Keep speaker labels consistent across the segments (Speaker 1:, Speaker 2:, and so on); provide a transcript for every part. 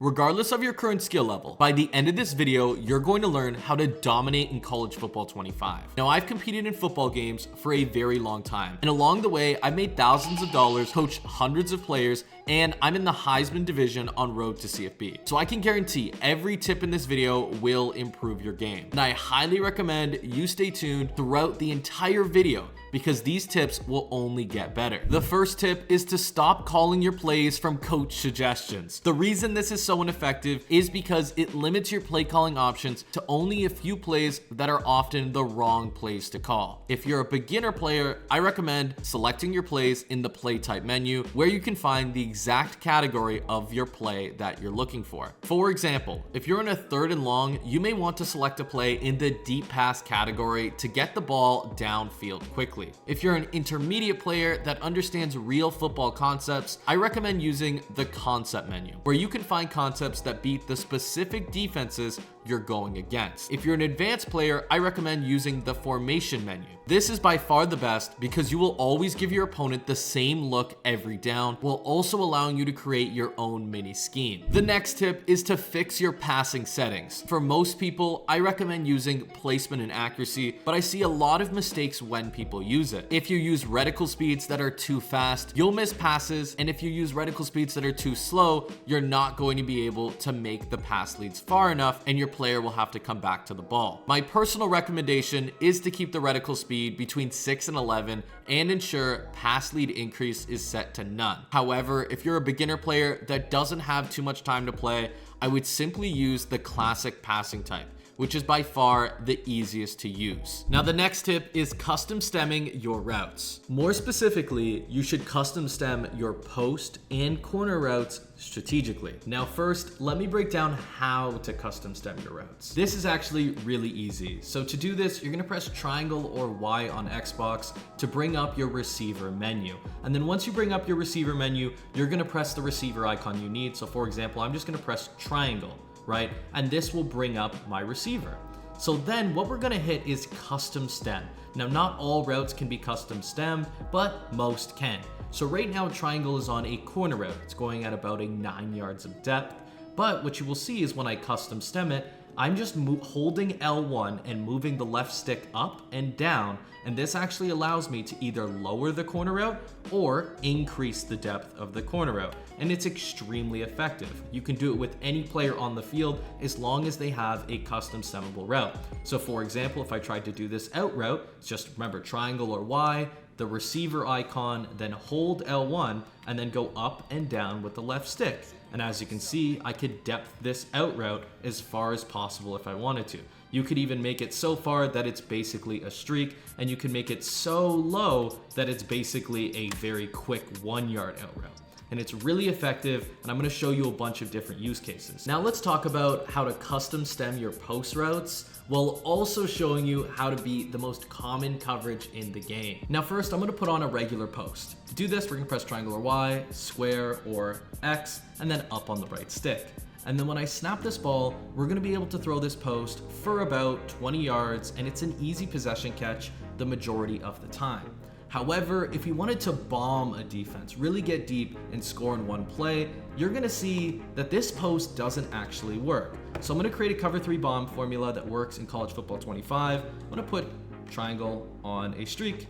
Speaker 1: Regardless of your current skill level, by the end of this video, you're going to learn how to dominate in college football 25. Now, I've competed in football games for a very long time, and along the way, I've made thousands of dollars, coached hundreds of players, and I'm in the Heisman division on road to CFB. So I can guarantee every tip in this video will improve your game. And I highly recommend you stay tuned throughout the entire video because these tips will only get better. The first tip is to stop calling your plays from coach suggestions. The reason this is so ineffective is because it limits your play calling options to only a few plays that are often the wrong plays to call. If you're a beginner player, I recommend selecting your plays in the play type menu where you can find the exact category of your play that you're looking for. For example, if you're in a 3rd and long, you may want to select a play in the deep pass category to get the ball downfield quickly. If you're an intermediate player that understands real football concepts, I recommend using the concept menu, where you can find concepts that beat the specific defenses you're going against. If you're an advanced player, I recommend using the formation menu. This is by far the best because you will always give your opponent the same look every down, while also allowing you to create your own mini scheme. The next tip is to fix your passing settings. For most people, I recommend using placement and accuracy, but I see a lot of mistakes when people use it. If you use reticle speeds that are too fast, you'll miss passes, and if you use reticle speeds that are too slow, you're not going to be able to make the pass leads far enough, and your player will have to come back to the ball. My personal recommendation is to keep the reticle speed between 6 and 11 and ensure pass lead increase is set to none. However, if you're a beginner player that doesn't have too much time to play, I would simply use the classic passing type, which is by far the easiest to use. Now, the next tip is custom stemming your routes. More specifically, you should custom stem your post and corner routes strategically. Now, first, let me break down how to custom stem your routes. This is actually really easy. So to do this, you're gonna press triangle or Y on Xbox to bring up your receiver menu. And then once you bring up your receiver menu, you're gonna press the receiver icon you need. So for example, I'm just gonna press triangle, right? And this will bring up my receiver. So then what we're gonna hit is custom stem. Now, not all routes can be custom stemmed, but most can. So right now, triangle is on a corner route. It's going at about a 9 yards of depth. But what you will see is when I custom stem it, I'm just holding L1 and moving the left stick up and down, and this actually allows me to either lower the corner route or increase the depth of the corner route, and it's extremely effective. You can do it with any player on the field as long as they have a custom stemmable route. So for example, if I tried to do this out route, just remember triangle or Y, the receiver icon, then hold L1, and then go up and down with the left stick. And as you can see, I could depth this out route as far as possible if I wanted to. You could even make it so far that it's basically a streak, and you can make it so low that it's basically a very quick 1 yard out route. And it's really effective, and I'm gonna show you a bunch of different use cases. Now let's talk about how to custom stem your post routes, while also showing you how to beat the most common coverage in the game. Now first, I'm gonna put on a regular post. To do this, we're gonna press triangle or Y, square or X, and then up on the right stick. And then when I snap this ball, we're gonna be able to throw this post for about 20 yards, and it's an easy possession catch the majority of the time. However, if you wanted to bomb a defense, really get deep and score in one play, you're gonna see that this post doesn't actually work. So I'm gonna create a cover 3 bomb formula that works in college football 25. I'm gonna put triangle on a streak,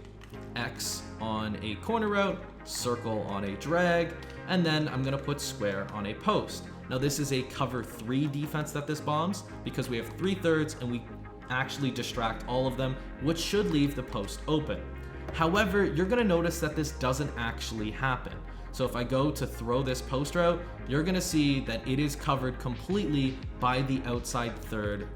Speaker 1: X on a corner route, circle on a drag, and then I'm gonna put square on a post. Now this is a cover 3 defense that this bombs because we have 3/3 and we actually distract all of them, which should leave the post open. However, you're gonna notice that this doesn't actually happen. So if I go to throw this post route, you're gonna see that it is covered completely by the outside third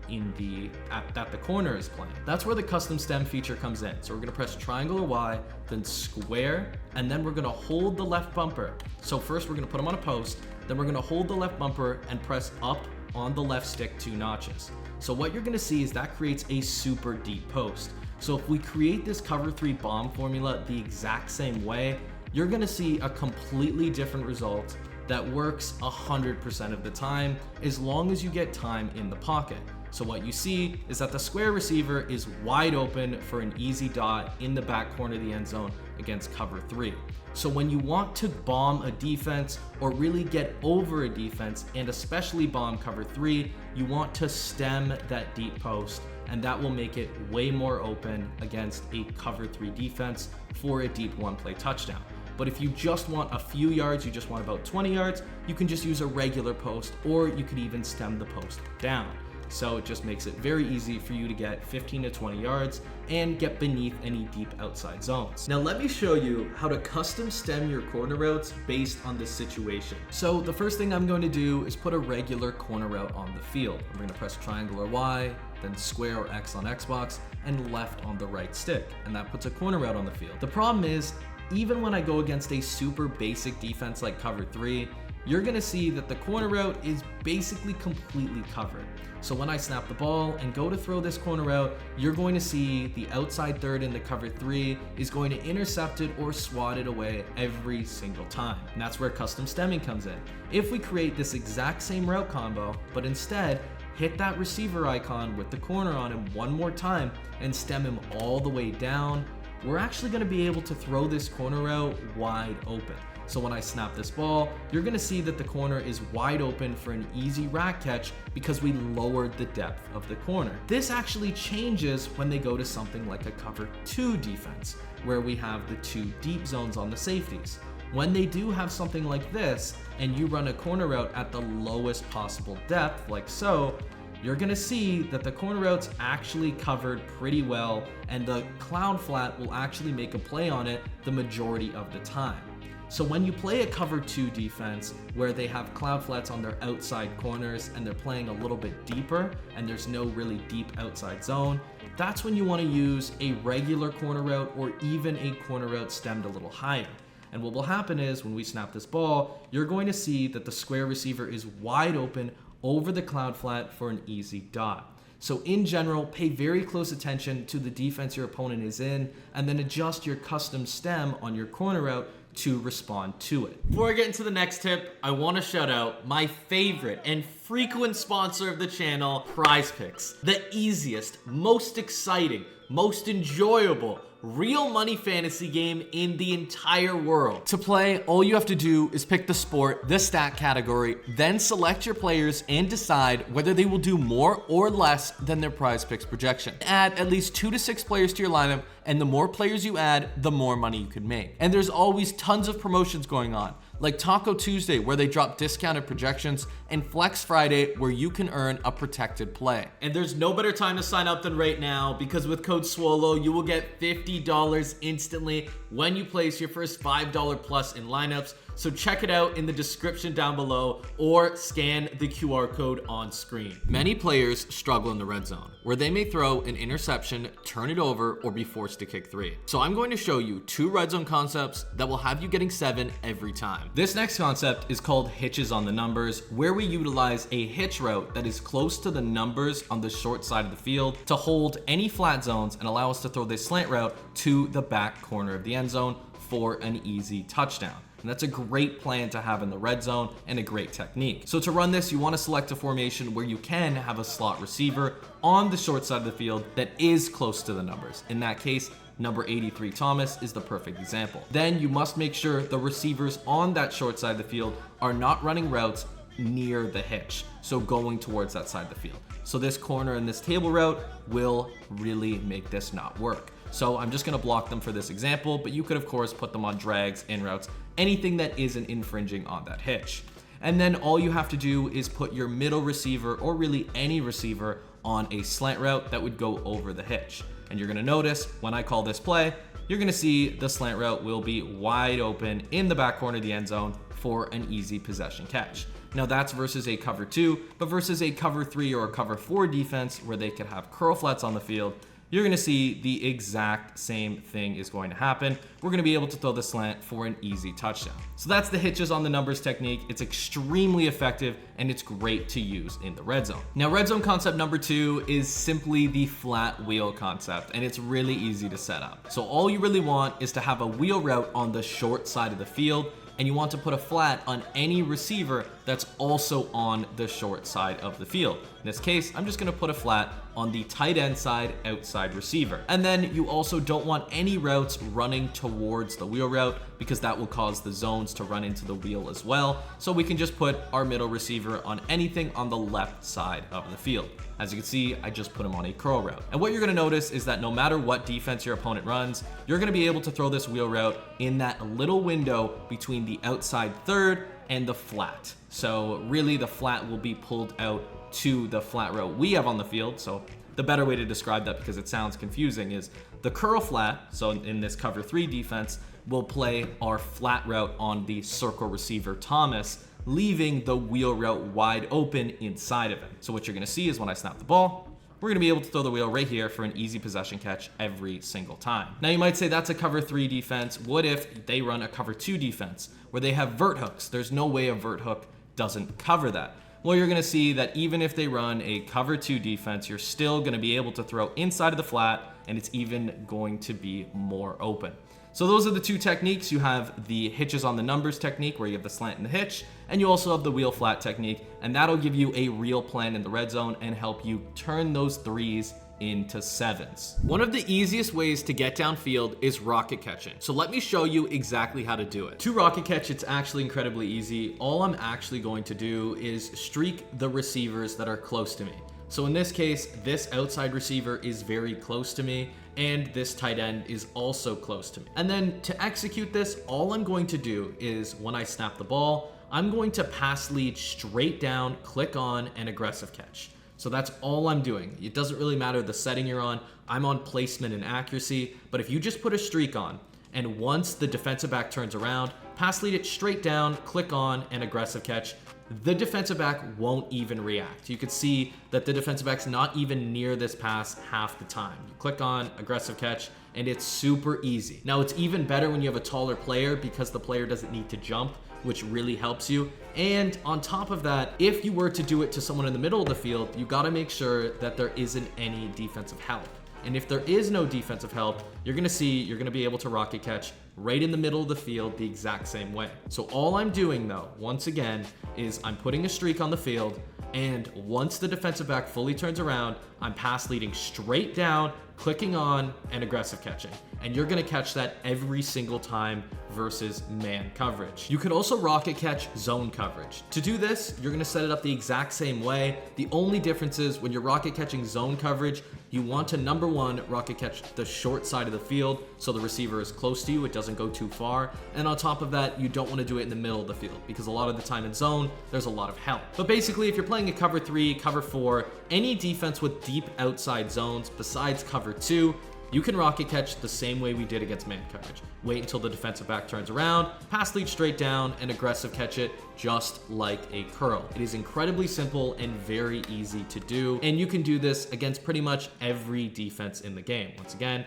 Speaker 1: that the corner is playing. That's where the custom stem feature comes in. So we're gonna press triangle or Y, then square, and then we're gonna hold the left bumper. So first we're gonna put them on a post, then we're gonna hold the left bumper and press up on the left stick 2 notches. So what you're gonna see is that creates a super deep post. So if we create this cover 3 bomb formula the exact same way, you're gonna see a completely different result that works 100% of the time as long as you get time in the pocket. So what you see is that the square receiver is wide open for an easy dot in the back corner of the end zone against cover 3. So when you want to bomb a defense or really get over a defense, and especially bomb cover 3, you want to stem that deep post, and that will make it way more open against a cover 3 defense for a deep one-play touchdown. But if you just want a few yards, you just want about 20 yards, you can just use a regular post, or you could even stem the post down. So it just makes it very easy for you to get 15 to 20 yards and get beneath any deep outside zones. Now let me show you how to custom stem your corner routes based on this situation. So the first thing I'm going to do is put a regular corner route on the field. I'm going to press triangle or Y, then square or X on Xbox, and left on the right stick. And that puts a corner route on the field. The problem is, even when I go against a super basic defense like cover 3, you're gonna see that the corner route is basically completely covered. So when I snap the ball and go to throw this corner route, you're going to see the outside third in the cover 3 is going to intercept it or swat it away every single time. And that's where custom stemming comes in. If we create this exact same route combo, but instead hit that receiver icon with the corner on him one more time and stem him all the way down, we're actually going to be able to throw this corner route wide open. So when I snap this ball, you're going to see that the corner is wide open for an easy rack catch because we lowered the depth of the corner. This actually changes when they go to something like a cover 2 defense, where we have the 2 deep zones on the safeties. When they do have something like this, and you run a corner route at the lowest possible depth, like so, you're gonna see that the corner route's actually covered pretty well, and the cloud flat will actually make a play on it the majority of the time. So when you play a cover 2 defense where they have cloud flats on their outside corners and they're playing a little bit deeper and there's no really deep outside zone, that's when you want to use a regular corner route or even a corner route stemmed a little higher. And what will happen is when we snap this ball, you're going to see that the square receiver is wide open over the cloud flat for an easy dot. So in general, pay very close attention to the defense your opponent is in, and then adjust your custom stem on your corner route to respond to it. Before I get into the next tip, I want to shout out my favorite and frequent sponsor of the channel, Prize Picks. The easiest, most exciting, most enjoyable real money fantasy game in the entire world. To play, all you have to do is pick the sport, the stat category, then select your players and decide whether they will do more or less than their Prize Picks projection. Add at least 2 to 6 players to your lineup, and the more players you add, the more money you can make. And there's always tons of promotions going on, like Taco Tuesday, where they drop discounted projections, and Flex Friday, where you can earn a protected play. And there's no better time to sign up than right now, because with code SWOLO, you will get $50 instantly when you place your first $5 plus in lineups. So check it out in the description down below or scan the QR code on screen. Many players struggle in the red zone, where they may throw an interception, turn it over, or be forced to kick 3. So I'm going to show you 2 red zone concepts that will have you getting 7 every time. This next concept is called hitches on the numbers, where we utilize a hitch route that is close to the numbers on the short side of the field to hold any flat zones and allow us to throw this slant route to the back corner of the end zone for an easy touchdown. And that's a great plan to have in the red zone and a great technique. So to run this, you want to select a formation where you can have a slot receiver on the short side of the field that is close to the numbers. In that case, number 83 Thomas is the perfect example. Then you must make sure the receivers on that short side of the field are not running routes near the hitch, so going towards that side of the field. So this corner and this table route will really make this not work. So I'm just gonna block them for this example, but you could of course put them on drags, in routes, anything that isn't infringing on that hitch. And then all you have to do is put your middle receiver, or really any receiver, on a slant route that would go over the hitch. And you're gonna notice when I call this play, you're gonna see the slant route will be wide open in the back corner of the end zone for an easy possession catch. Now that's versus a cover 2, but versus a cover 3 or a cover 4 defense where they could have curl flats on the field, you're gonna see the exact same thing is going to happen. We're gonna be able to throw the slant for an easy touchdown. So that's the hitches on the numbers technique. It's extremely effective and it's great to use in the red zone. Now, red zone concept number 2 is simply the flat wheel concept, and it's really easy to set up. So all you really want is to have a wheel route on the short side of the field, and you want to put a flat on any receiver that's also on the short side of the field. In this case, I'm just gonna put a flat on the tight end side outside receiver. And then you also don't want any routes running towards the wheel route because that will cause the zones to run into the wheel as well. So we can just put our middle receiver on anything on the left side of the field. As you can see, I just put him on a curl route. And what you're gonna notice is that no matter what defense your opponent runs, you're gonna be able to throw this wheel route in that little window between the outside third and the flat. So really the flat will be pulled out to the flat route we have on the field. So the better way to describe that, because it sounds confusing, is the curl flat, so in this cover 3 defense, will play our flat route on the circle receiver Thomas, leaving the wheel route wide open inside of him. So what you're gonna see is when I snap the ball, we're gonna be able to throw the wheel right here for an easy possession catch every single time. Now you might say that's a cover 3 defense. What if they run a cover 2 defense where they have vert hooks? There's no way a vert hook doesn't cover that. Well, you're gonna see that even if they run a cover 2 defense, you're still gonna be able to throw inside of the flat, and it's even going to be more open. So those are the 2 techniques. You have the hitches on the numbers technique where you have the slant and the hitch, and you also have the wheel flat technique, and that'll give you a real plan in the red zone and help you turn those 3s into 7s. One of the easiest ways to get downfield is rocket catching. So let me show you exactly how to do it. To rocket catch, it's actually incredibly easy. All I'm actually going to do is streak the receivers that are close to me. So in this case, this outside receiver is very close to me, and this tight end is also close to me. And then to execute this, all I'm going to do is when I snap the ball, I'm going to pass lead straight down, click on, and aggressive catch. So that's all I'm doing. It doesn't really matter the setting you're on. I'm on placement and accuracy, but if you just put a streak on, and once the defensive back turns around, pass lead it straight down, click on, and aggressive catch, the defensive back won't even react. You can see that the defensive back's not even near this pass half the time. You click on aggressive catch, and it's super easy. Now, it's even better when you have a taller player because the player doesn't need to jump, which really helps you. And on top of that, if you were to do it to someone in the middle of the field, you gotta make sure that there isn't any defensive help. And if there is no defensive help, you're gonna be able to rocket catch right in the middle of the field the exact same way. So all I'm doing though, once again, is I'm putting a streak on the field, and once the defensive back fully turns around, I'm pass leading straight down, clicking on, and aggressive catching. And you're gonna catch that every single time versus man coverage. You could also rocket catch zone coverage. To do this, you're gonna set it up the exact same way. The only difference is when you're rocket catching zone coverage, you want to, number 1, rocket catch the short side of the field so the receiver is close to you, it doesn't go too far. And on top of that, you don't want to do it in the middle of the field because a lot of the time in zone, there's a lot of help. But basically, if you're playing a cover 3, cover 4, any defense with deep outside zones besides cover 2, you can rocket catch the same way we did against man coverage. Wait until the defensive back turns around, pass lead straight down, and aggressive catch it just like a curl. It is incredibly simple and very easy to do, and you can do this against pretty much every defense in the game. Once again,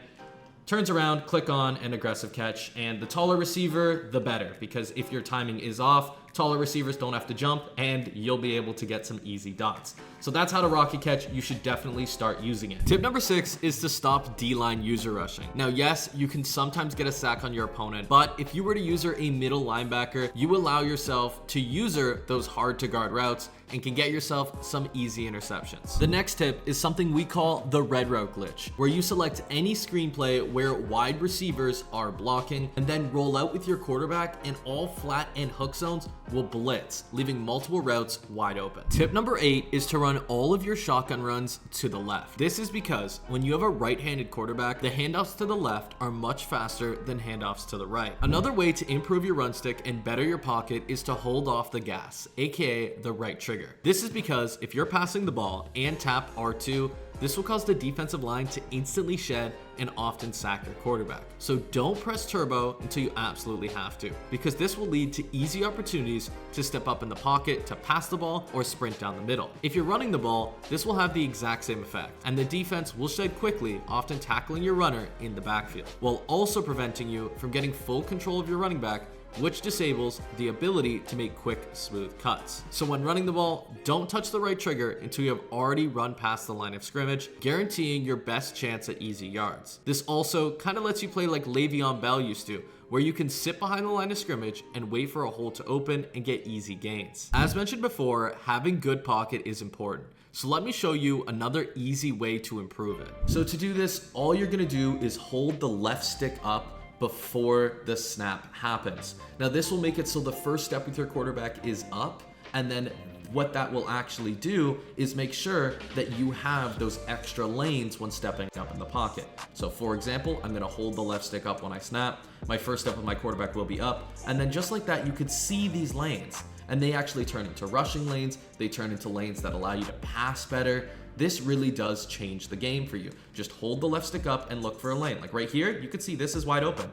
Speaker 1: turns around, click on, and aggressive catch. And the taller receiver, the better, because if your timing is off, taller receivers don't have to jump, and you'll be able to get some easy dots. So that's how to rocket catch. You should definitely start using it. Tip number 6 is to stop D-line user rushing. Now, yes, you can sometimes get a sack on your opponent, but if you were to user a middle linebacker, you allow yourself to user those hard to guard routes and can get yourself some easy interceptions. The next tip is something we call the red route glitch, where you select any screenplay where wide receivers are blocking and then roll out with your quarterback, and all flat and hook zones will blitz, leaving multiple routes wide open. Tip number 8 is to run all of your shotgun runs to the left. This is because when you have a right-handed quarterback, the handoffs to the left are much faster than handoffs to the right. Another way to improve your run stick and better your pocket is to hold off the gas, aka the right trigger. This is because if you're passing the ball and tap R2, this will cause the defensive line to instantly shed and often sack your quarterback. So don't press turbo until you absolutely have to, because this will lead to easy opportunities to step up in the pocket to pass the ball or sprint down the middle. If you're running the ball, this will have the exact same effect, and the defense will shed quickly, often tackling your runner in the backfield, while also preventing you from getting full control of your running back which disables the ability to make quick, smooth cuts. So when running the ball, don't touch the right trigger until you have already run past the line of scrimmage, guaranteeing your best chance at easy yards. This also kind of lets you play like Le'Veon Bell used to, where you can sit behind the line of scrimmage and wait for a hole to open and get easy gains. As mentioned before, having good pocket is important. So let me show you another easy way to improve it. So to do this, all you're gonna do is hold the left stick up before the snap happens. Now this will make it so the first step with your quarterback is up, and then what that will actually do is make sure that you have those extra lanes when stepping up in the pocket. So for example, I'm gonna hold the left stick up when I snap. My first step with my quarterback will be up, and then just like that, you could see these lanes, and they actually turn into rushing lanes. They turn into lanes that allow you to pass better. This really does change the game for you. Just hold the left stick up and look for a lane. Like right here, you can see this is wide open.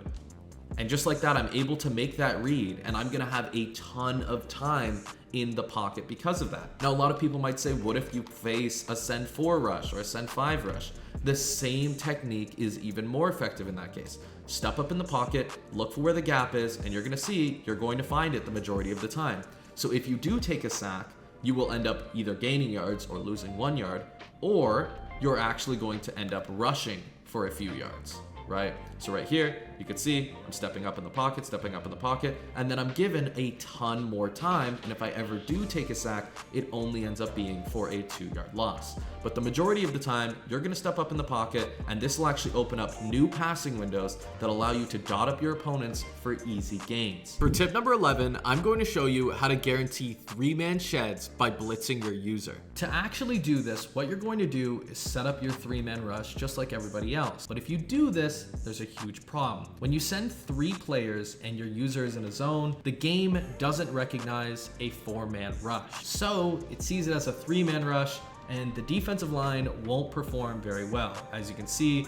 Speaker 1: And just like that, I'm able to make that read, and I'm gonna have a ton of time in the pocket because of that. Now, a lot of people might say, what if you face a send 4 rush or a send 5 rush? The same technique is even more effective in that case. Step up in the pocket, look for where the gap is, and you're gonna see you're going to find it the majority of the time. So if you do take a sack, you will end up either gaining yards or losing 1 yard, or you're actually going to end up rushing for a few yards, right? So right here, you can see I'm stepping up in the pocket, and then I'm given a ton more time. And if I ever do take a sack, it only ends up being for a 2-yard loss. But the majority of the time, you're gonna step up in the pocket, and this will actually open up new passing windows that allow you to dot up your opponents for easy gains. For tip number 11, I'm going to show you how to guarantee 3-man sheds by blitzing your user. To actually do this, what you're going to do is set up your 3-man rush just like everybody else. But if you do this, there's a huge problem. When you send 3 players and your user is in a zone, the game doesn't recognize a 4-man rush. So it sees it as a 3-man rush, and the defensive line won't perform very well. As you can see,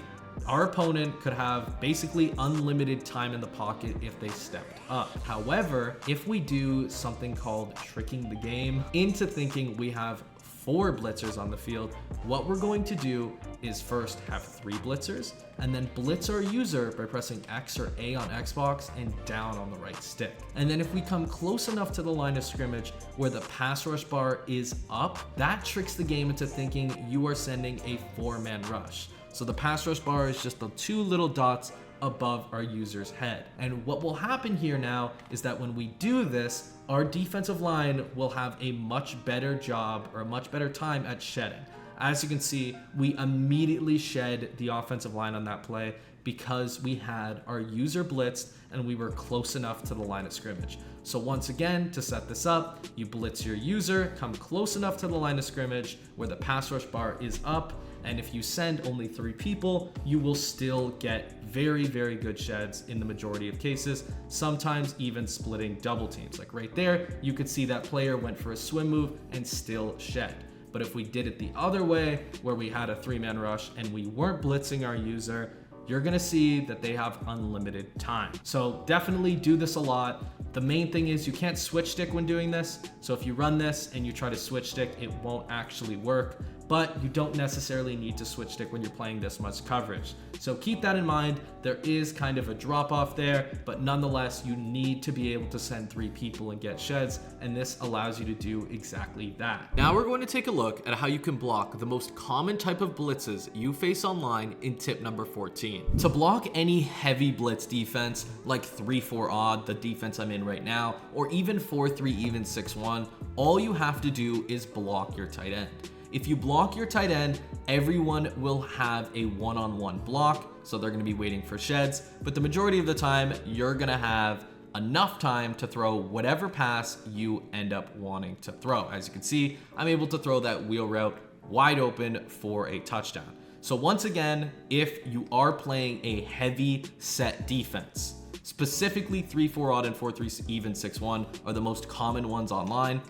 Speaker 1: our opponent could have basically unlimited time in the pocket if they stepped up. However, if we do something called tricking the game into thinking we have 4 blitzers on the field, what we're going to do is first have 3 blitzers and then blitz our user by pressing X or A on Xbox and down on the right stick. And then if we come close enough to the line of scrimmage where the pass rush bar is up, that tricks the game into thinking you are sending a 4-man rush. So the pass rush bar is just the 2 little dots above our user's head. And what will happen here now is that when we do this, our defensive line will have a much better job or a much better time at shedding. As you can see, we immediately shed the offensive line on that play because we had our user blitzed and we were close enough to the line of scrimmage. So once again, to set this up, you blitz your user, come close enough to the line of scrimmage where the pass rush bar is up, and if you send only 3 people, you will still get very, very good sheds in the majority of cases, sometimes even splitting double teams. Like right there, you could see that player went for a swim move and still shed. But if we did it the other way, where we had a 3-man rush and we weren't blitzing our user, you're gonna see that they have unlimited time. So definitely do this a lot. The main thing is you can't switch stick when doing this. So if you run this and you try to switch stick, it won't actually work. But you don't necessarily need to switch stick when you're playing this much coverage. So keep that in mind. There is kind of a drop off there, but nonetheless, you need to be able to send 3 people and get sheds, and this allows you to do exactly that. Now we're going to take a look at how you can block the most common type of blitzes you face online in tip number 14. To block any heavy blitz defense, like 3-4 odd, the defense I'm in right now, or even 4-3 even 6-1, all you have to do is block your tight end. If you block your tight end, everyone will have a one-on-one block, so they're gonna be waiting for sheds, but the majority of the time, you're gonna have enough time to throw whatever pass you end up wanting to throw. As you can see, I'm able to throw that wheel route wide open for a touchdown. So once again, if you are playing a heavy set defense, specifically 3-4 odd and 4-3 even 6-1 are the most common ones online,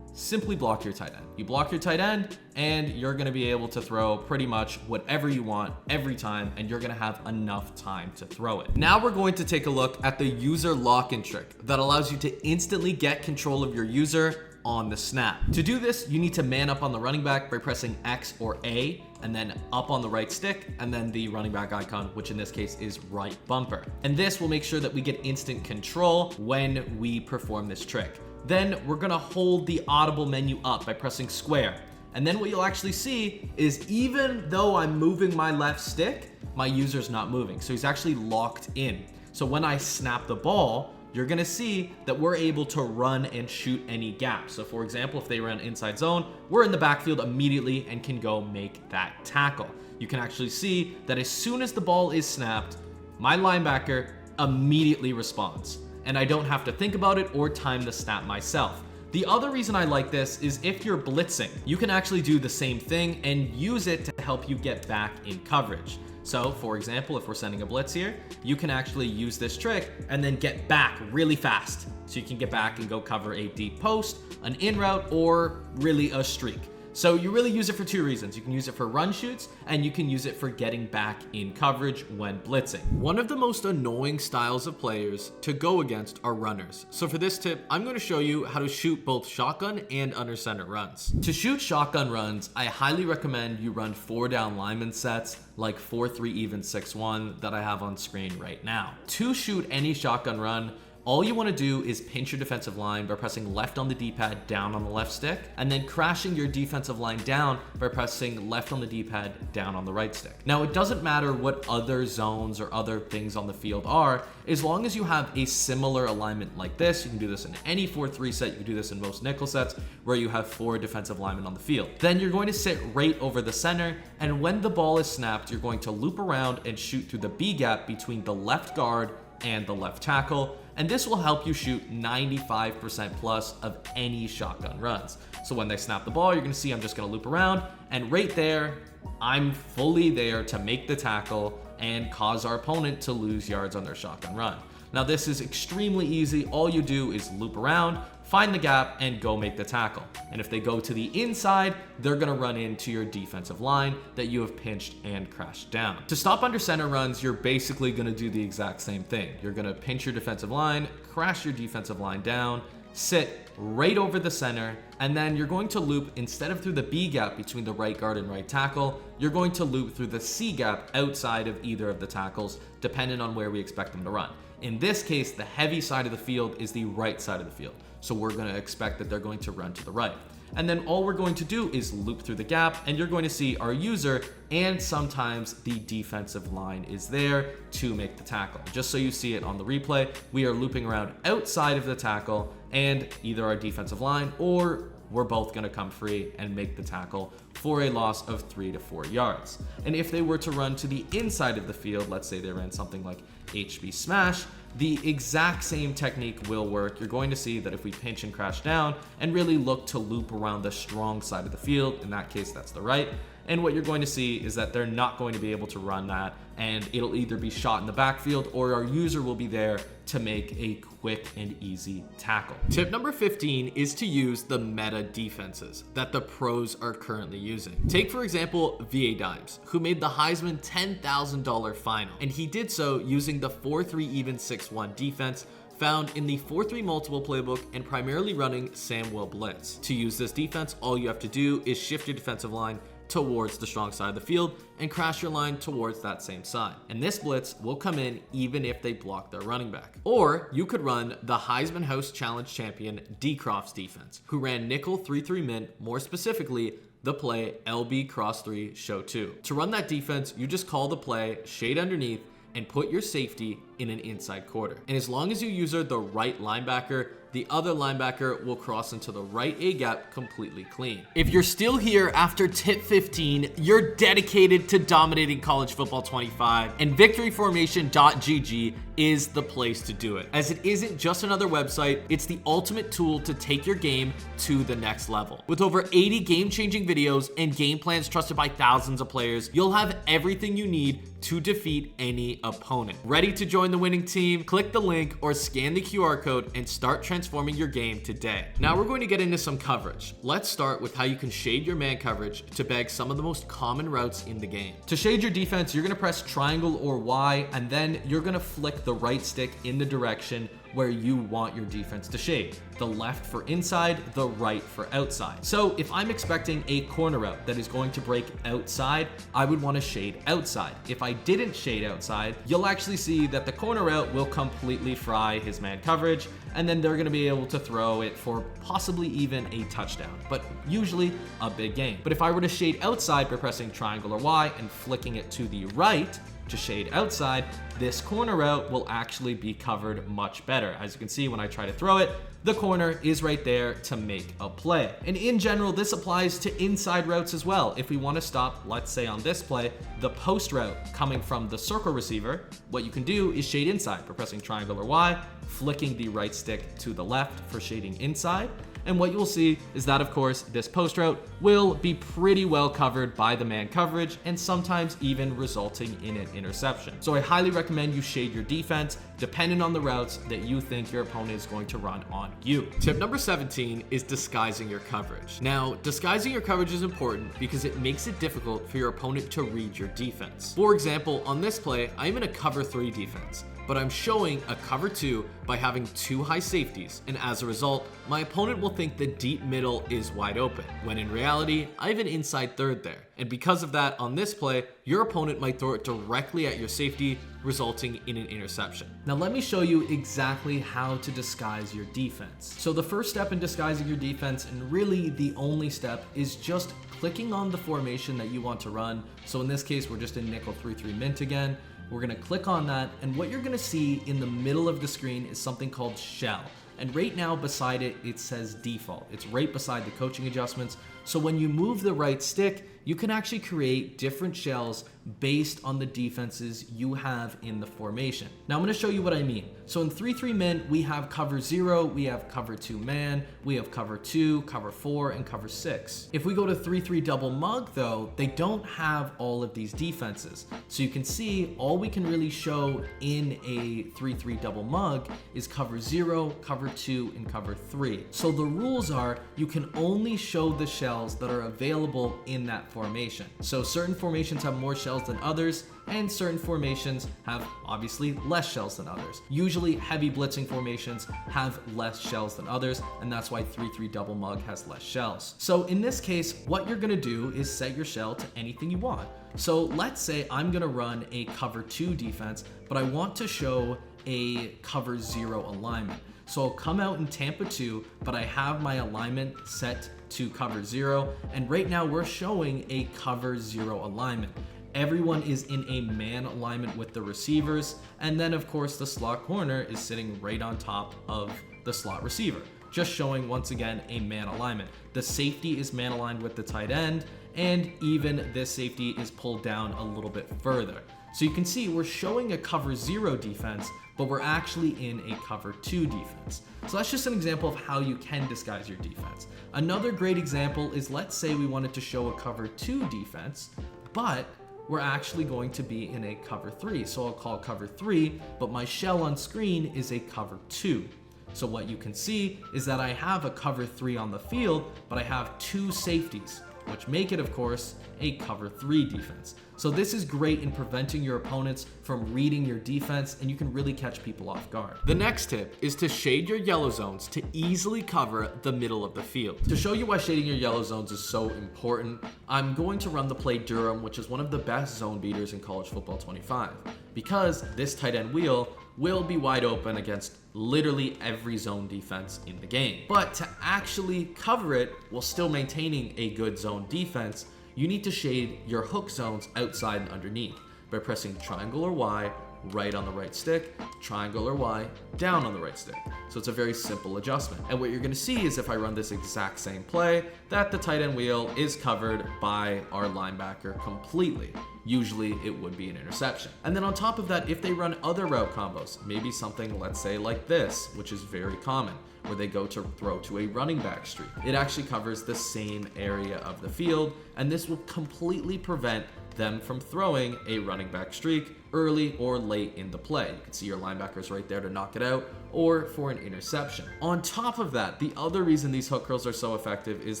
Speaker 1: simply block your tight end. You block your tight end and you're gonna be able to throw pretty much whatever you want every time, and you're gonna have enough time to throw it. Now we're going to take a look at the user lock-in trick that allows you to instantly get control of your user on the snap. To do this, you need to man up on the running back by pressing X or A, and then up on the right stick, and then the running back icon, which in this case is right bumper. And this will make sure that we get instant control when we perform this trick. Then we're gonna hold the audible menu up by pressing square. And then what you'll actually see is even though I'm moving my left stick, my user's not moving. So he's actually locked in. So when I snap the ball, you're gonna see that we're able to run and shoot any gaps. So for example, if they run inside zone, we're in the backfield immediately and can go make that tackle. You can actually see that as soon as the ball is snapped, my linebacker immediately responds, and I don't have to think about it or time the snap myself. The other reason I like this is if you're blitzing, you can actually do the same thing and use it to help you get back in coverage. So for example, if we're sending a blitz here, you can actually use this trick and then get back really fast. So you can get back and go cover a deep post, an in route, or really a streak. So you really use it for two reasons. You can use it for run shoots, and you can use it for getting back in coverage when blitzing. One of the most annoying styles of players to go against are runners. So for this tip, I'm going to show you how to shoot both shotgun and under center runs. To shoot shotgun runs, I highly recommend you run 4-down lineman sets like 4-3 even 6-1 that I have on screen right now. To shoot any shotgun run, all you want to do is pinch your defensive line by pressing left on the D-pad down on the left stick, and then crashing your defensive line down by pressing left on the D-pad down on the right stick. Now, it doesn't matter what other zones or other things on the field are, as long as you have a similar alignment like this. You can do this in any 4-3 set, you can do this in most nickel sets where you have 4 defensive linemen on the field. Then you're going to sit right over the center, and when the ball is snapped, you're going to loop around and shoot through the B gap between the left guard and the left tackle, and this will help you shoot 95% plus of any shotgun runs. So when they snap the ball, you're gonna see I'm just gonna loop around, and right there, I'm fully there to make the tackle and cause our opponent to lose yards on their shotgun run. Now this is extremely easy. All you do is loop around, find the gap, and go make the tackle. And if they go to the inside, they're gonna run into your defensive line that you have pinched and crashed down. To stop under center runs, you're basically gonna do the exact same thing. You're gonna pinch your defensive line, crash your defensive line down, sit right over the center, and then you're going to loop, instead of through the B gap between the right guard and right tackle, you're going to loop through the C gap outside of either of the tackles, depending on where we expect them to run. In this case, the heavy side of the field is the right side of the field. So we're gonna expect that they're going to run to the right. And then all we're going to do is loop through the gap, and you're going to see our user and sometimes the defensive line is there to make the tackle. Just so you see it on the replay, we are looping around outside of the tackle, and either our defensive line or we're both gonna come free and make the tackle for a loss of 3 to 4 yards. And if they were to run to the inside of the field, let's say they ran something like HB smash, the exact same technique will work. You're going to see that if we pinch and crash down and really look to loop around the strong side of the field, in that case, that's the right, and what you're going to see is that they're not going to be able to run that, and it'll either be shot in the backfield or our user will be there to make a quick and easy tackle. Tip number 15 is to use the meta defenses that the pros are currently using. Take, for example, VA Dimes, who made the Heisman $10,000 final, and he did so using the 4-3 even 6-1 defense found in the 4-3 multiple playbook and primarily running Samwell blitz. To use this defense, all you have to do is shift your defensive line towards the strong side of the field and crash your line towards that same side. And this blitz will come in even if they block their running back. Or you could run the Heisman House Challenge champion D. Crofts defense, who ran nickel 3-3 mint, more specifically the play LB cross 3 show 2. To run that defense, you just call the play shade underneath and put your safety in an inside quarter. And as long as you user the right linebacker, the other linebacker will cross into the right A gap completely clean. If you're still here after tip 15, you're dedicated to dominating college football 25, and victoryformation.gg is the place to do it. As it isn't just another website, it's the ultimate tool to take your game to the next level. With over 80 game-changing videos and game plans trusted by thousands of players, you'll have everything you need to defeat any opponent. Ready to join the winning team? Click the link or scan the QR code and start transforming your game today. Now we're going to get into some coverage. Let's start with how you can shade your man coverage to bag some of the most common routes in the game. To shade your defense, you're gonna press triangle or Y, and then you're gonna flick the right stick in the direction where you want your defense to shade. The left for inside, the right for outside. So if I'm expecting a corner route that is going to break outside, I would want to shade outside. If I didn't shade outside, you'll actually see that the corner route will completely fry his man coverage, and then they're going to be able to throw it for possibly even a touchdown, but usually a big gain. But if I were to shade outside by pressing triangle or Y and flicking it to the right to shade outside, this corner route will actually be covered much better. As you can see, when I try to throw it, the corner is right there to make a play. And in general, this applies to inside routes as well. If we want to stop, let's say on this play, the post route coming from the circle receiver, what you can do is shade inside by pressing triangle or Y, flicking the right stick to the left for shading inside. And what you'll see is that, of course, this post route will be pretty well covered by the man coverage and sometimes even resulting in an interception. So I highly recommend you shade your defense depending on the routes that you think your opponent is going to run on you. Tip number 17 is disguising your coverage. Now, disguising your coverage is important because it makes it difficult for your opponent to read your defense. For example, on this play, I'm in a cover 3 defense, but I'm showing a cover 2 by having 2 high safeties, and as a result, my opponent will think the deep middle is wide open, when in reality, I have an inside third there. And because of that, on this play, your opponent might throw it directly at your safety, resulting in an interception. Now let me show you exactly how to disguise your defense. So the first step in disguising your defense, and really the only step, is just clicking on the formation that you want to run. So in this case, we're just in nickel 3-3 mint again. We're gonna click on that, and what you're gonna see in the middle of the screen is something called shell. And right now beside it, it says default. It's right beside the coaching adjustments. So when you move the right stick, you can actually create different shells based on the defenses you have in the formation. Now I'm gonna show you what I mean. So in 3-3 mint, we have cover 0, we have cover 2 man, we have cover 2, cover 4, and cover 6. If we go to 3-3 double mug though, they don't have all of these defenses. So you can see all we can really show in a 3-3 double mug is cover 0, cover 2, and cover 3. So the rules are you can only show the shells that are available in that formation. So certain formations have more shells than others, and certain formations have obviously less shells than others. Usually heavy blitzing formations have less shells than others, and that's why 3-3 double mug has less shells. So in this case, what you're gonna do is set your shell to anything you want. So let's say I'm gonna run a cover 2 defense, but I want to show a cover 0 alignment. So I'll come out in Tampa 2, but I have my alignment set to cover 0, and right now we're showing a cover 0 alignment. Everyone is in a man alignment with the receivers, and then of course the slot corner is sitting right on top of the slot receiver, just showing once again a man alignment. The safety is man aligned with the tight end, and even this safety is pulled down a little bit further. So you can see we're showing a cover 0 defense, but we're actually in a cover 2 defense. So that's just an example of how you can disguise your defense. Another great example is, let's say we wanted to show a cover 2 defense, but we're actually going to be in a cover 3. So I'll call cover 3, but my shell on screen is a cover 2. So what you can see is that I have a cover 3 on the field, but I have 2 safeties, which make it, of course, a cover 3 defense. So this is great in preventing your opponents from reading your defense, and you can really catch people off guard. The next tip is to shade your yellow zones to easily cover the middle of the field. To show you why shading your yellow zones is so important, I'm going to run the play Durham, which is one of the best zone beaters in college football 25, because this tight end wheel will be wide open against literally every zone defense in the game. But to actually cover it while still maintaining a good zone defense, you need to shade your hook zones outside and underneath by pressing triangle or Y right on the right stick, triangle or Y down on the right stick. So it's a very simple adjustment. And what you're gonna see is if I run this exact same play, that the tight end wheel is covered by our linebacker completely. Usually it would be an interception. And then on top of that, if they run other route combos, maybe something, let's say like this, which is very common, where they go to throw to a running back streak, it actually covers the same area of the field, and this will completely prevent them from throwing a running back streak early or late in the play. You can see your linebackers right there to knock it out or for an interception. On top of that, the other reason these hook curls are so effective is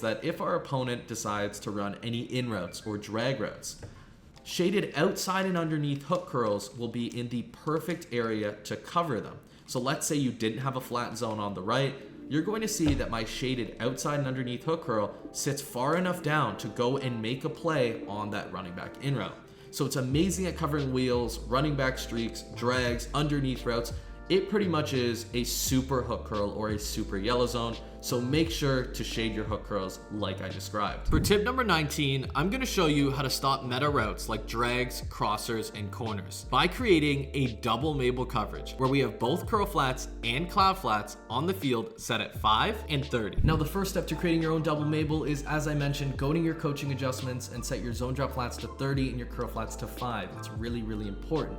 Speaker 1: that if our opponent decides to run any in routes or drag routes, shaded outside and underneath hook curls will be in the perfect area to cover them. So let's say you didn't have a flat zone on the right, you're going to see that my shaded outside and underneath hook curl sits far enough down to go and make a play on that running back in route. So it's amazing at covering wheels, running back streaks, drags, underneath routes. It pretty much is a super hook curl or a super yellow zone, so make sure to shade your hook curls like I described. For tip number 19, I'm going to show you how to stop meta routes like drags, crossers, and corners by creating a double mable coverage where we have both curl flats and cloud flats on the field set at 5 and 30. Now the first step to creating your own double mable is, as I mentioned, go to your coaching adjustments and set your zone drop flats to 30 and your curl flats to 5. It's really, really important.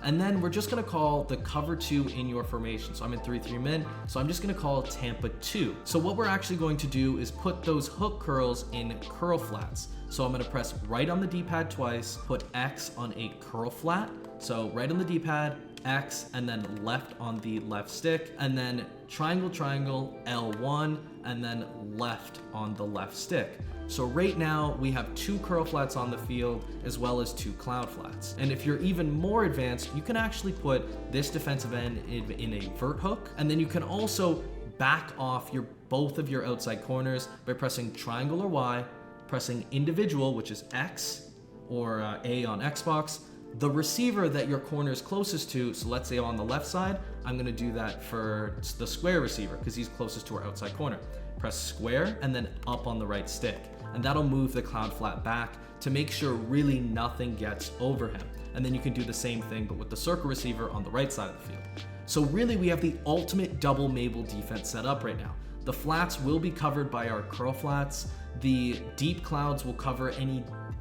Speaker 1: And then we're just gonna call the cover 2 in your formation. So I'm in 3-3 min, so I'm just gonna call Tampa 2. So what we're actually going to do is put those hook curls in curl flats. So I'm gonna press right on the D-pad twice, put X on a curl flat. So right on the D-pad, X, and then left on the left stick, and then triangle, triangle, L1, and then left on the left stick. So right now we have 2 curl flats on the field as well as 2 cloud flats. And if you're even more advanced, you can actually put this defensive end in a vert hook, and then you can also back off both of your outside corners by pressing triangle or Y, pressing individual, which is X, or A on Xbox, the receiver that your corner is closest to. So let's say on the left side, I'm gonna do that for the square receiver because he's closest to our outside corner. Press square and then up on the right stick. And that'll move the cloud flat back to make sure really nothing gets over him. And then you can do the same thing, but with the circle receiver on the right side of the field. So really we have the ultimate double mable defense set up right now. The flats will be covered by our curl flats. The deep clouds will cover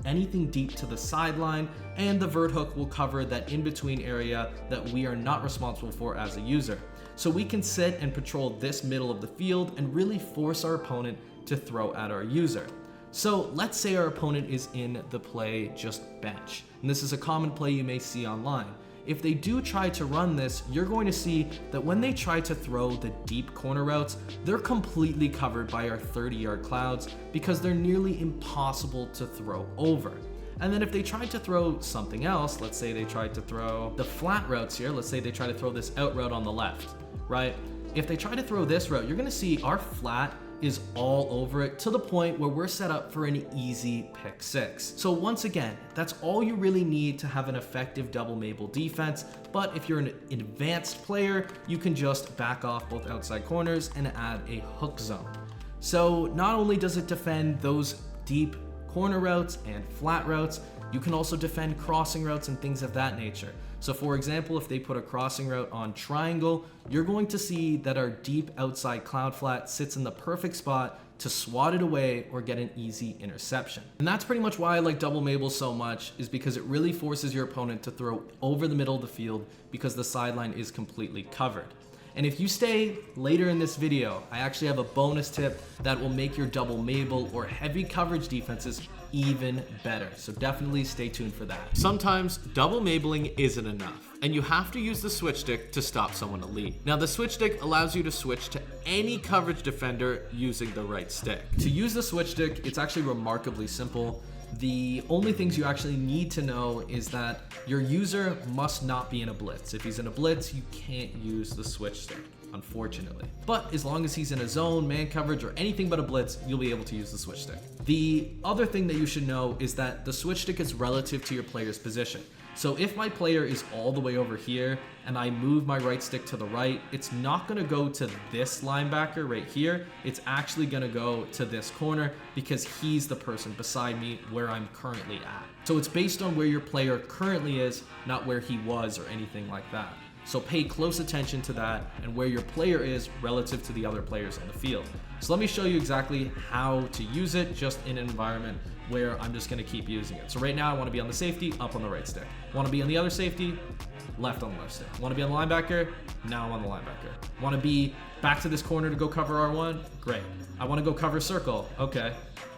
Speaker 1: anything deep to the sideline, and the vert hook will cover that in-between area that we are not responsible for as a user. So we can sit and patrol this middle of the field and really force our opponent to throw at our user. So let's say our opponent is in the play just bench, and this is a common play you may see online. If they do try to run this, you're going to see that when they try to throw the deep corner routes, they're completely covered by our 30-yard clouds because they're nearly impossible to throw over. And then if they tried to throw something else, let's say they tried to throw the flat routes here, let's say they try to throw this out route on the left, right? If they try to throw this route, you're gonna see our flat is all over it to the point where we're set up for an easy pick 6. So once again, that's all you really need to have an effective double mable defense. But if you're an advanced player, you can just back off both outside corners and add a hook zone. So not only does it defend those deep corner routes and flat routes, you can also defend crossing routes and things of that nature. So for example, if they put a crossing route on triangle, you're going to see that our deep outside cloud flat sits in the perfect spot to swat it away or get an easy interception. And that's pretty much why I like double mable so much, is because it really forces your opponent to throw over the middle of the field because the sideline is completely covered. And if you stay later in this video, I actually have a bonus tip that will make your double mable or heavy coverage defenses even better. So definitely stay tuned for that. Sometimes double mabling isn't enough, and you have to use the switch stick to stop someone to lead. Now the switch stick allows you to switch to any coverage defender using the right stick. To use the switch stick, it's actually remarkably simple. The only things you actually need to know is that your user must not be in a blitz. If he's in a blitz, you can't use the switch stick, unfortunately. But as long as he's in a zone, man coverage, or anything but a blitz, you'll be able to use the switch stick. The other thing that you should know is that the switch stick is relative to your player's position. So if my player is all the way over here and I move my right stick to the right, it's not gonna go to this linebacker right here. It's actually gonna go to this corner because he's the person beside me where I'm currently at. So it's based on where your player currently is, not where he was or anything like that. So pay close attention to that and where your player is relative to the other players on the field. So let me show you exactly how to use it just in an environment where I'm just gonna keep using it. So right now I wanna be on the safety, up on the right stick. Wanna be on the other safety, left on the left stick. Wanna be on the linebacker, now I'm on the linebacker. Wanna be back to this corner to go cover R1, great. I wanna go cover circle, okay.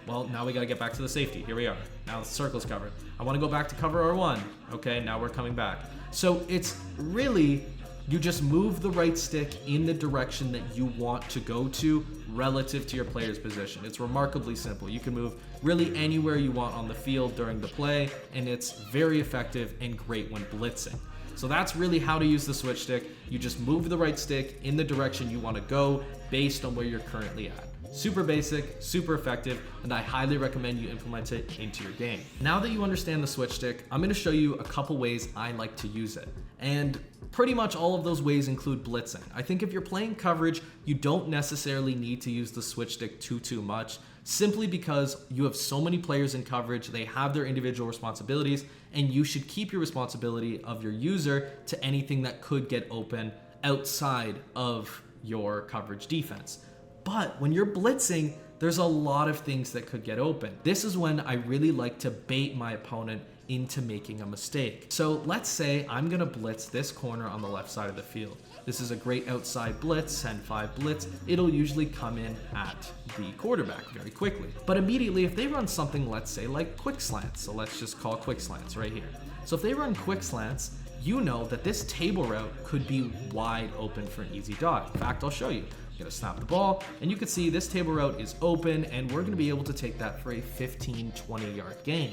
Speaker 1: Well, now we gotta get back to the safety, here we are. Now the circle's covered. I wanna go back to cover R1, okay, now we're coming back. So it's really, you just move the right stick in the direction that you want to go to relative to your player's position. It's remarkably simple. You can move really anywhere you want on the field during the play, and it's very effective and great when blitzing. So that's really how to use the switch stick. You just move the right stick in the direction you want to go based on where you're currently at. Super basic, super effective, and I highly recommend you implement it into your game. Now that you understand the switch stick, I'm going to show you a couple ways I like to use it. And pretty much all of those ways include blitzing. I think if you're playing coverage, you don't necessarily need to use the switch stick too much, simply because you have so many players in coverage, they have their individual responsibilities, and you should keep your responsibility of your user to anything that could get open outside of your coverage defense. But when you're blitzing, there's a lot of things that could get open. This is when I really like to bait my opponent into making a mistake. So let's say I'm gonna blitz this corner on the left side of the field. This is a great outside blitz, 10-5 blitz. It'll usually come in at the quarterback very quickly. But immediately, if they run something, let's say like quick slants, so let's just call quick slants right here. So if they run quick slants, you know that this table route could be wide open for an easy dot. In fact, I'll show you. I'm gonna snap the ball, and you can see this table route is open, and we're gonna be able to take that for a 15-20 yard gain.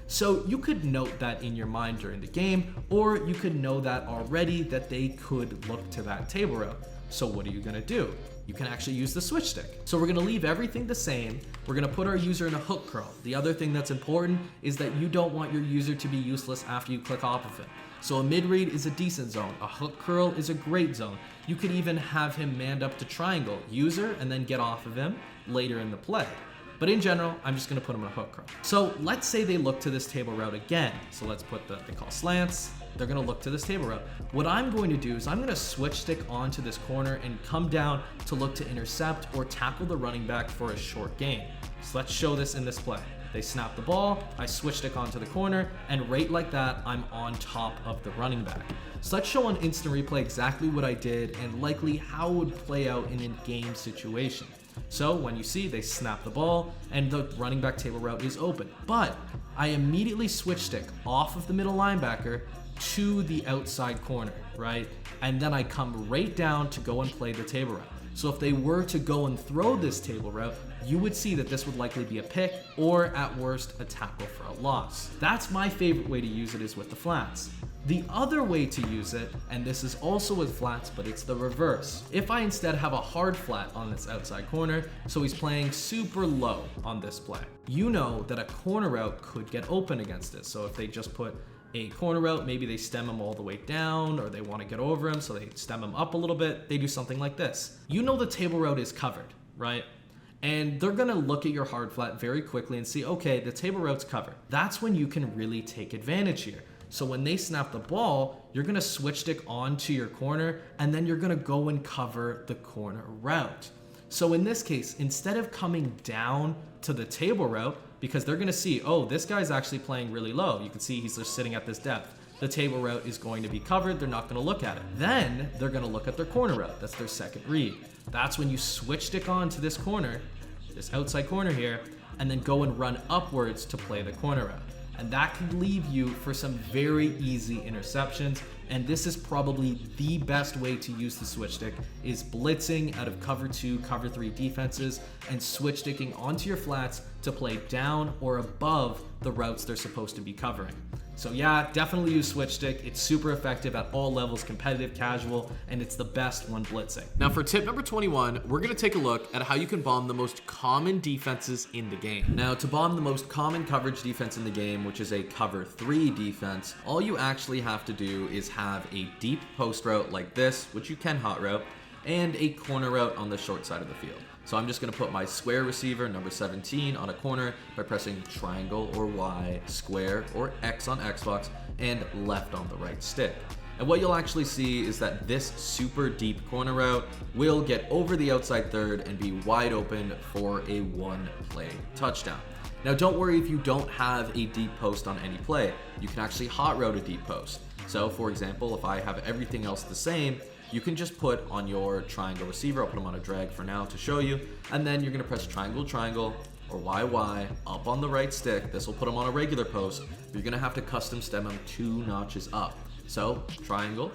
Speaker 1: So you could note that in your mind during the game, or you could know that already that they could look to that table route. So what are you gonna do? You can actually use the switch stick. So we're gonna leave everything the same. We're gonna put our user in a hook curl. The other thing that's important is that you don't want your user to be useless after you click off of him. So a mid-read is a decent zone. A hook curl is a great zone. You could even have him manned up to triangle, user, and then get off of him later in the play. But in general, I'm just gonna put him in a hook curl. So let's say they look to this table route again. So let's put they call slants. They're gonna look to this table route. What I'm going to do is I'm gonna switch stick onto this corner and come down to look to intercept or tackle the running back for a short gain. So let's show this in this play. They snap the ball, I switch stick onto the corner, and right like that, I'm on top of the running back. So let's show on instant replay exactly what I did and likely how it would play out in a game situation. So when you see they snap the ball and the running back table route is open, but I immediately switch stick off of the middle linebacker to the outside corner, right? And then I come right down to go and play the table route. So if they were to go and throw this table route, you would see that this would likely be a pick or at worst a tackle for a loss. That's my favorite way to use it, is with the flats. The other way to use it, and this is also with flats, but it's the reverse. If I instead have a hard flat on this outside corner, so he's playing super low on this play, you know that a corner route could get open against it. So if they just put a corner route, maybe they stem him all the way down, or they want to get over him, so they stem him up a little bit, they do something like this. You know the table route is covered, right? And they're gonna look at your hard flat very quickly and see, okay, the table route's covered. That's when you can really take advantage here. So when they snap the ball, you're gonna switch stick onto your corner, and then you're gonna go and cover the corner route. So in this case, instead of coming down to the table route, because they're gonna see, oh, this guy's actually playing really low. You can see he's just sitting at this depth. The table route is going to be covered. They're not gonna look at it. Then they're gonna look at their corner route. That's their second read. That's when you switch stick on to this corner, this outside corner here, and then go and run upwards to play the corner route. And that could leave you for some very easy interceptions. And this is probably the best way to use the switch stick, is blitzing out of cover 2, cover 3 defenses and switch sticking onto your flats to play down or above the routes they're supposed to be covering. So yeah, definitely use switch stick. It's super effective at all levels, competitive, casual, and it's the best when blitzing. Now for tip number 21, we're gonna take a look at how you can bomb the most common defenses in the game. Now to bomb the most common coverage defense in the game, which is a cover 3 defense, all you actually have to do is have a deep post route like this, which you can hot route, and a corner route on the short side of the field. So I'm just gonna put my square receiver, number 17, on a corner by pressing triangle or Y, square or X on Xbox, and left on the right stick. And what you'll actually see is that this super deep corner route will get over the outside third and be wide open for a 1-play touchdown. Now don't worry if you don't have a deep post on any play. You can actually hot route a deep post. So for example, if I have everything else the same, you can just put on your triangle receiver, I'll put them on a drag for now to show you, and then you're gonna press triangle, triangle, or YY up on the right stick. This will put them on a regular post, but you're gonna have to custom stem them 2 notches up. So triangle,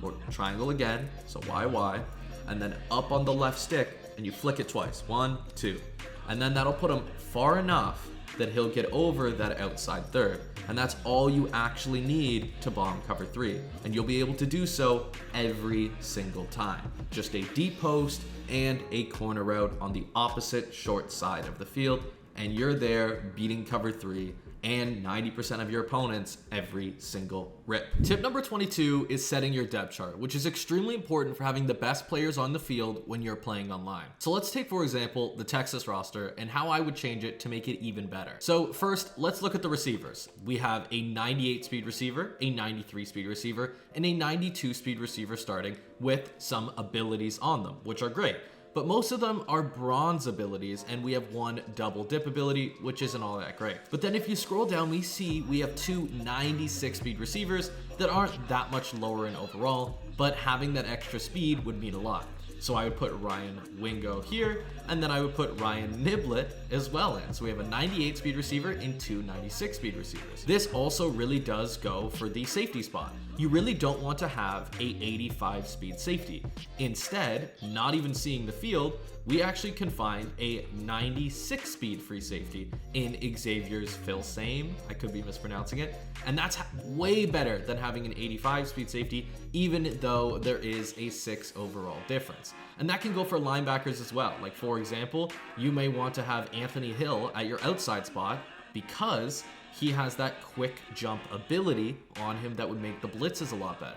Speaker 1: or triangle again, so YY, and then up on the left stick, and you flick it twice, 1, 2. And then that'll put them far enough that he'll get over that outside third. And that's all you actually need to bomb cover 3. And you'll be able to do so every single time. Just a deep post and a corner route on the opposite short side of the field, and you're there beating cover 3 and 90% of your opponents every single rip. Tip number 22 is setting your depth chart, which is extremely important for having the best players on the field when you're playing online. So let's take, for example, the Texas roster and how I would change it to make it even better. So first, let's look at the receivers. We have a 98 speed receiver, a 93 speed receiver, and a 92 speed receiver starting with some abilities on them, which are great. But most of them are bronze abilities, and we have one double dip ability, which isn't all that great. But then if you scroll down, we see we have two 96 speed receivers that aren't that much lower in overall, but having that extra speed would mean a lot. So I would put Ryan Wingo here, and then I would put Ryan Niblet as well in. So we have a 98 speed receiver and two 96 speed receivers. This also really does go for the safety spot. You really don't want to have a 85 speed safety. Instead, not even seeing the field, we actually can find a 96 speed free safety in Xavier's Filsame. I could be mispronouncing it. And that's way better than having an 85 speed safety, even though there is a 6 overall difference. And that can go for linebackers as well. Like, for example, you may want to have Anthony Hill at your outside spot because he has that quick jump ability on him that would make the blitzes a lot better.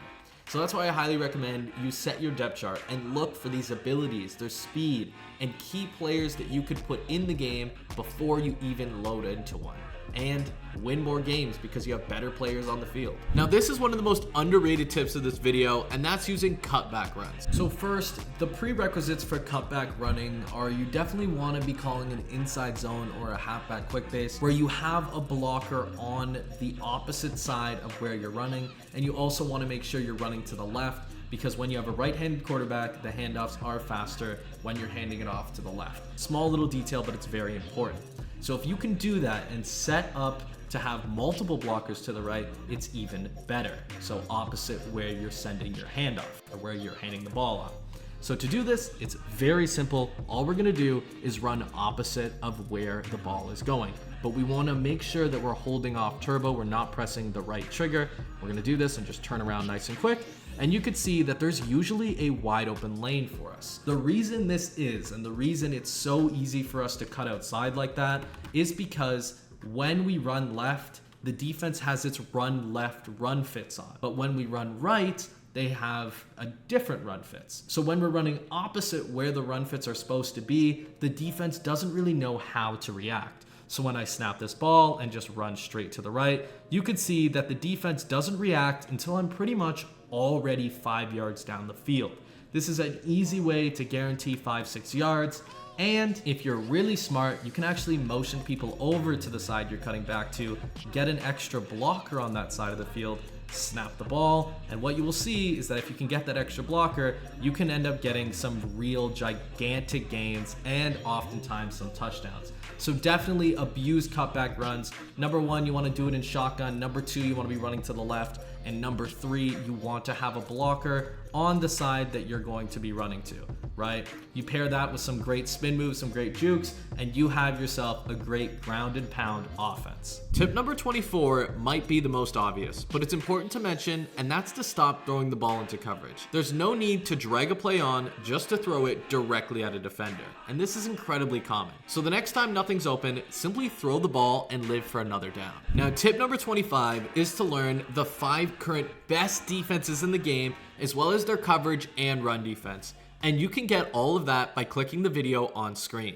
Speaker 1: So that's why I highly recommend you set your depth chart and look for these abilities, their speed, and key players that you could put in the game before you even load into one. And win more games because you have better players on the field. Now, this is one of the most underrated tips of this video, and that's using cutback runs. So first, the prerequisites for cutback running are you definitely want to be calling an inside zone or a halfback quick base where you have a blocker on the opposite side of where you're running, and you also want to make sure you're running to the left, because when you have a right-handed quarterback, the handoffs are faster when you're handing it off to the left. Small little detail, but it's very important. So if you can do that and set up to have multiple blockers to the right, it's even better. So opposite where you're sending your handoff or where you're handing the ball off. So to do this, it's very simple. All we're gonna do is run opposite of where the ball is going. But we wanna make sure that we're holding off turbo. We're not pressing the right trigger. We're gonna do this and just turn around nice and quick. And you could see that there's usually a wide open lane for us. The reason this is, and the reason it's so easy for us to cut outside like that, is because when we run left, the defense has its run left run fits on. But when we run right, they have a different run fits. So when we're running opposite where the run fits are supposed to be, the defense doesn't really know how to react. So when I snap this ball and just run straight to the right, you can see that the defense doesn't react until I'm pretty much already 5 yards down the field. This is an easy way to guarantee 5-6 yards. And if you're really smart, you can actually motion people over to the side you're cutting back to, get an extra blocker on that side of the field, snap the ball, and what you will see is that if you can get that extra blocker, you can end up getting some real gigantic gains and oftentimes some touchdowns. So definitely abuse cutback runs. Number one, you want to do it in shotgun. Number two, you want to be running to the left. And number three, you want to have a blocker on the side that you're going to be running to, right? You pair that with some great spin moves, some great jukes, and you have yourself a great ground and pound offense. Tip number 24 might be the most obvious, but it's important to mention, and that's to stop throwing the ball into coverage. There's no need to drag a play on just to throw it directly at a defender, and this is incredibly common. So the next time nothing's open, simply throw the ball and live for another down. Now, tip number 25 is to learn the 5 current best defenses in the game, as well as their coverage and run defense. And you can get all of that by clicking the video on screen.